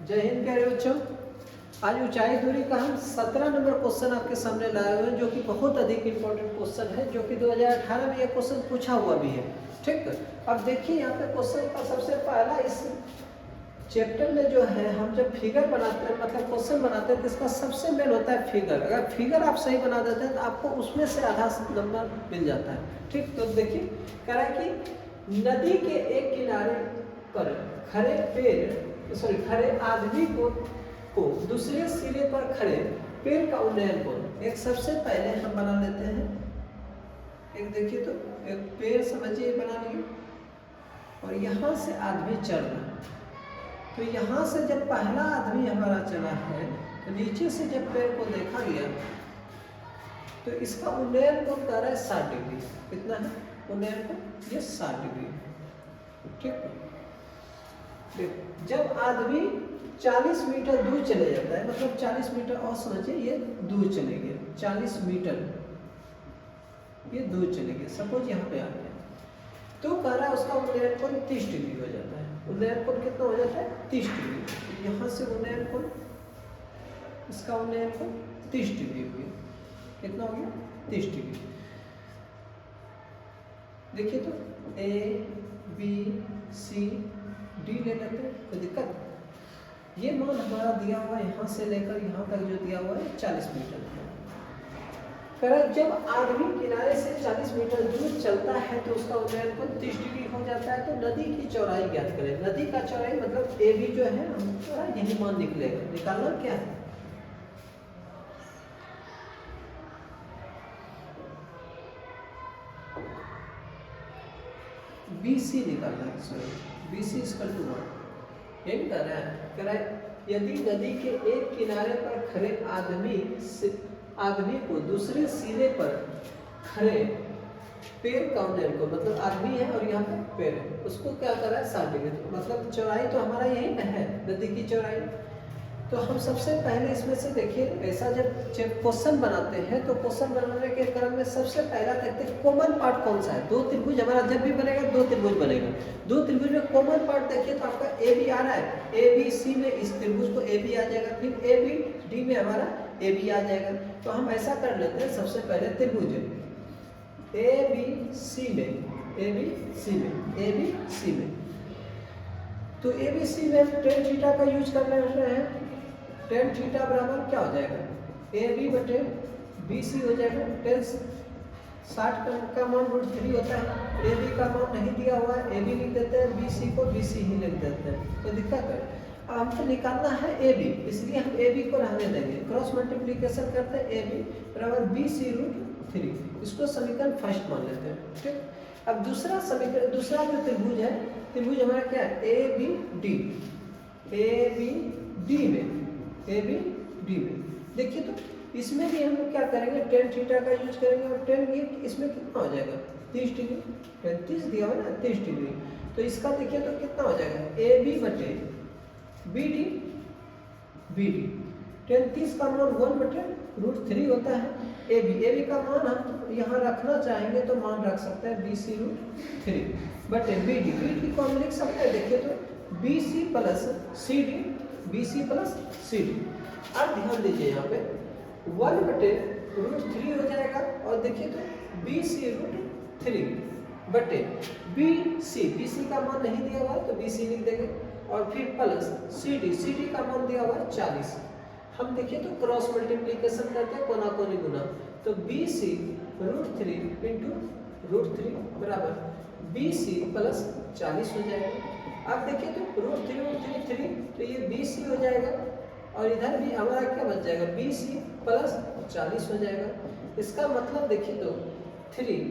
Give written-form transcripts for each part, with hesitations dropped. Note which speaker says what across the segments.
Speaker 1: जय हिंद प्यारे बच्चों। आज ऊंचाई दूरी का हम 17 नंबर क्वेश्चन आपके सामने लाए हुए हैं, जो कि बहुत अधिक इंपॉर्टेंट क्वेश्चन है, जो कि 2018 में ये क्वेश्चन पूछा हुआ भी है। ठीक है, अब देखिए यहाँ पे क्वेश्चन का सबसे पहला इस चैप्टर में जो है, हम जब फिगर बनाते हैं मतलब क्वेश्चन बनाते हैं तो इसका सबसे मेन होता है फिगर। अगर फिगर आप सही बना देते हैं तो आपको उसमें से आधा नंबर मिल जाता है। ठीक, तो देखिए कह रहा है कि नदी के एक किनारे पर खड़े आदमी को दूसरे सिरे पर खड़े पेड़ का उन्नयन कोण। एक सबसे पहले हम बना लेते हैं, एक देखिए तो एक पेड़ समझिए बना लिए, और यहाँ से आदमी चल रहा है। तो यहाँ से जब पहला आदमी हमारा चला है तो नीचे से जब पेड़ को देखा गया तो इसका उन्नयन कोण कह रहा है 60 डिग्री। कितना है उन्नयन कोण? ये 60 डिग्री। ठीक, जब आदमी 40 मीटर दूर चले जाता है, मतलब 40 मीटर और समझिए ये दूर चले गए, 40 मीटर ये दूर चले गए, सपोज यहाँ पे आ गया, तो कह रहा है उसका उन्नयन कोण 30 डिग्री हो जाता है। उन्नयन कोण कितना हो जाता है? 30 डिग्री। यहाँ से उन्नयन कोण, इसका उन्नयन कोण 30 डिग्री हो गया। कितना हो गया? 30 डिग्री। देखिए तो ए बी सी डी ले लेते हैं, कोई दिक्कत? ये मान हमारा दिया हुआ है यहाँ से लेकर यहाँ तक जो दिया हुआ है 40 मीटर। करें जब आदमी किनारे से 40 मीटर दूर चलता है तो उसका उन्नयन कोण 30 डिग्री हो जाता है। तो नदी की चौड़ाई ज्ञात करें। नदी का चौड़ाई मतलब ए बी जो है हमारा यही मान निकलेगा। निकालना क्या है? बी सी निकालना है, sorry B C equal to 1। ये निकालना है। कह रहा है यदि नदी के एक किनारे पर खड़े आदमी को दूसरे सिरे पर खड़े पेड़ का उन्नयन कोण, मतलब आदमी है और यहाँ पे पेड़ है, उसको क्या कर रहा है 60 डिग्री। मतलब चौड़ाई तो हमारा यही ना है नदी की चौड़ाई। तो हम सबसे पहले इसमें से देखिए, ऐसा जब क्वेश्चन बनाते हैं तो क्वेश्चन बनाने के क्रम में सबसे पहला देखते हैं कॉमन पार्ट कौन सा है। दो त्रिभुज हमारा जब भी बनेगा दो त्रिभुज बनेगा। दो त्रिभुज में कॉमन पार्ट देखिए तो आपका ए बी आ रहा है, ए बी सी में इस त्रिभुज को ए बी आ जाएगा, फिर ए बी डी में हमारा ए बी आ जाएगा। तो हम ऐसा कर लेते हैं, सबसे पहले त्रिभुज ए बी सी में तो ए बी सी में टेन थीटा का यूज कर रहे हैं। टेन थीटा बराबर क्या हो जाएगा? ए बी बटे बी सी हो जाएगा। टेन 60 का मान √3 होता है। ए बी का मान नहीं दिया हुआ है, ए बी लिख देते हैं, बी सी को बी सी ही लिख देते हैं। तो दिक्कत है, अब हमको निकालना है ए बी, इसलिए हम ए बी को रहने देंगे। क्रॉस मल्टीप्लीकेशन करते हैं, ए बी बराबर बी सी √3। इसको समीकरण फर्स्ट मान लेते हैं। ठीक, अब दूसरा समीकरण, दूसरा जो त्रिभुज है, त्रिभुज हमारा क्या है? ए बी डी में देखिए तो इसमें भी हम लोग क्या करेंगे, टेन थीटा का यूज करेंगे। और टेन ये इसमें कितना हो जाएगा? 30 डिग्री। 35 दिया हुआ ना, 30 डिग्री। तो इसका देखिए तो कितना हो जाएगा? ए बी बटे बी डी। 33 का मान 1 बटे √3 होता है। ए बी का मान हम यहाँ रखना चाहेंगे तो मान रख सकते हैं बी सी √3 बटे बी डी को हम लिख सकते हैं। देखिए तो B C plus C D, अब ध्यान दीजिए यहाँ पे 1 बटे √3 हो जाएगा। और देखिए तो बी सी √3 बटे बी सी का मान नहीं दिया हुआ तो बी सी लिख देंगे, और फिर प्लस सी डी का मान दिया हुआ है 40। हम देखिए तो क्रॉस मल्टीप्लीकेशन करते हैं, कोना कोनी गुना, तो बी सी √3 इंटू √3 बराबर बी सी प्लस 40 हो जाएगा। अब देखिए तो √3 तो ये बी सी हो जाएगा, और इधर भी हमारा क्या बच जाएगा? बी सी प्लस 40 हो जाएगा। इसका मतलब देखिए तो 3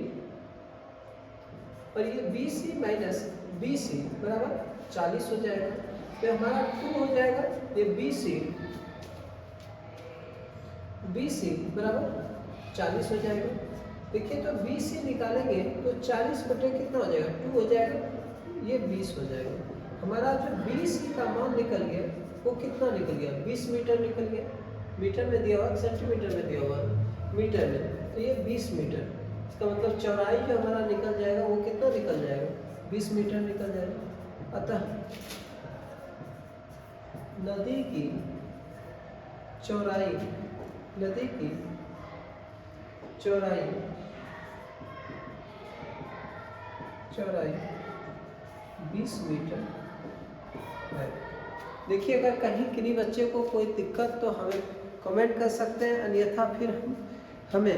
Speaker 1: और ये B C minus B C बराबर 40 हो जाएगा। तो हमारा 2 हो जाएगा। ये बी सी बराबर 40 हो जाएगा। देखिए तो बी सी निकालेंगे तो 40 बटे कितना हो जाएगा? 2 हो जाएगा, ये 20 हो जाएगा। हमारा जो बी सी का मान निकल गया वो कितना निकल गया? 20 मीटर निकल गया। मीटर में दिया हुआ, सेंटीमीटर में दिया हुआ, मीटर में, तो ये 20 मीटर। इसका मतलब चौड़ाई जो हमारा निकल जाएगा वो कितना निकल जाएगा? 20 मीटर निकल जाएगा। अतः नदी की चौड़ाई, नदी की चौड़ाई 20 मीटर है। देखिए अगर कहीं किसी बच्चे को कोई दिक्कत तो हमें कमेंट कर सकते हैं, अन्यथा फिर हमें